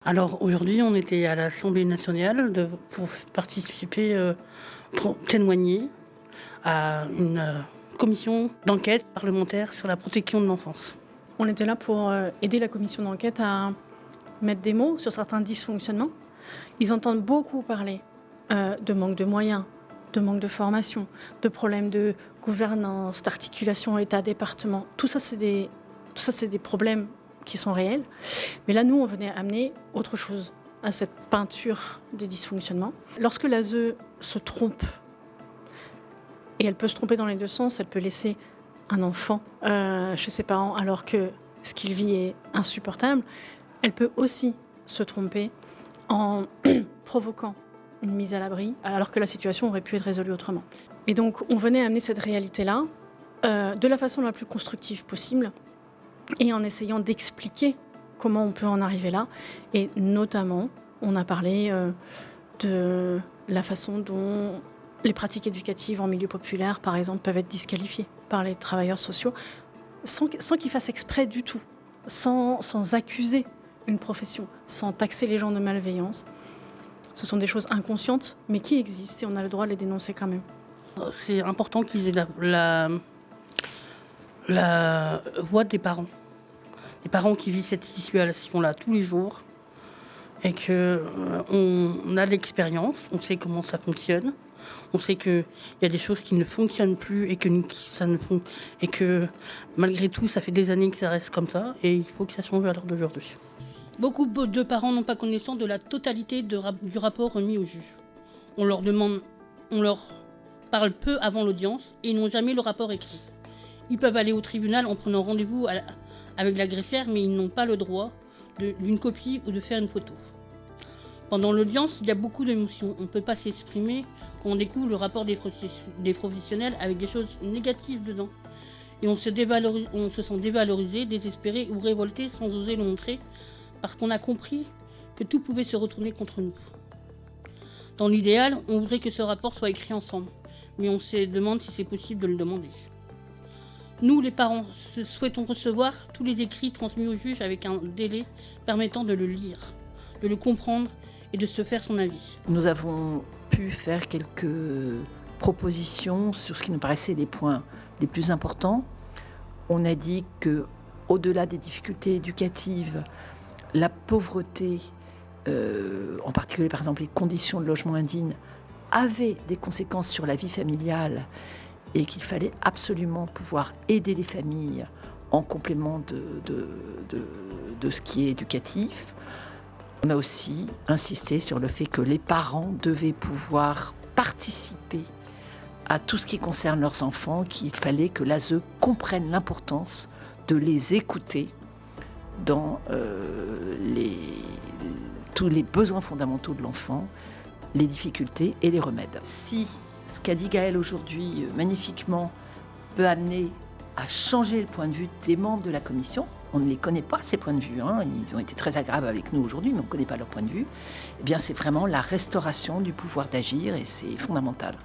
Alors aujourd'hui, on était à l'Assemblée nationale pour participer, pour témoigner à une commission d'enquête parlementaire sur la protection de l'enfance. On était là pour aider la commission d'enquête à mettre des mots sur certains dysfonctionnements. Ils entendent beaucoup parler de manque de moyens, de manque de formation, de problèmes de gouvernance, d'articulation État-département. Tout ça, c'est des problèmes qui sont réels. Mais là, nous, on venait amener autre chose à cette peinture des dysfonctionnements. Lorsque l'ASE se trompe, et elle peut se tromper dans les deux sens, elle peut laisser un enfant chez ses parents alors que ce qu'il vit est insupportable, elle peut aussi se tromper en provoquant une mise à l'abri alors que la situation aurait pu être résolue autrement. Et donc on venait amener cette réalité-là de la façon la plus constructive possible et en essayant d'expliquer comment on peut en arriver là. Et notamment, on a parlé de la façon dont les pratiques éducatives en milieu populaire, par exemple, peuvent être disqualifiées par les travailleurs sociaux sans qu'ils fassent exprès du tout, sans accuser une profession, sans taxer les gens de malveillance. Ce sont des choses inconscientes, mais qui existent et on a le droit de les dénoncer quand même. C'est important qu'ils aient la voix des parents. Les parents qui vivent cette situation-là tous les jours et qu'on a de l'expérience, on sait comment ça fonctionne. On sait qu'il y a des choses qui ne fonctionnent plus et que malgré tout, ça fait des années que ça reste comme ça et il faut que ça change à l'heure d'aujourd'hui. Beaucoup de parents n'ont pas connaissance de la totalité du rapport remis au juge. On leur parle peu avant l'audience et ils n'ont jamais le rapport écrit. Ils peuvent aller au tribunal en prenant rendez-vous avec la greffière, mais ils n'ont pas le droit d'une copie ou de faire une photo. Pendant l'audience, il y a beaucoup d'émotions. On ne peut pas s'exprimer quand on découvre le rapport des professionnels avec des choses négatives dedans. Et on se sent dévalorisé, désespéré ou révolté sans oser le montrer parce qu'on a compris que tout pouvait se retourner contre nous. Dans l'idéal, on voudrait que ce rapport soit écrit ensemble, mais on se demande si c'est possible de le demander. Nous, les parents, souhaitons recevoir tous les écrits transmis au juge avec un délai permettant de le lire, de le comprendre et de se faire son avis. Nous avons pu faire quelques propositions sur ce qui nous paraissait les points les plus importants. On a dit que, au-delà des difficultés éducatives, la pauvreté, en particulier par exemple les conditions de logement indigne, avaient des conséquences sur la vie familiale et qu'il fallait absolument pouvoir aider les familles en complément de ce qui est éducatif. On a aussi insisté sur le fait que les parents devaient pouvoir participer à tout ce qui concerne leurs enfants, qu'il fallait que l'ASE comprenne l'importance de les écouter dans tous les besoins fondamentaux de l'enfant, les difficultés et les remèdes. Si ce qu'a dit Gaëlle aujourd'hui magnifiquement peut amener à changer le point de vue des membres de la commission, on ne les connaît pas, ces points de vue, ils ont été très agréables avec nous aujourd'hui, mais on ne connaît pas leur point de vue, eh bien c'est vraiment la restauration du pouvoir d'agir et c'est fondamental.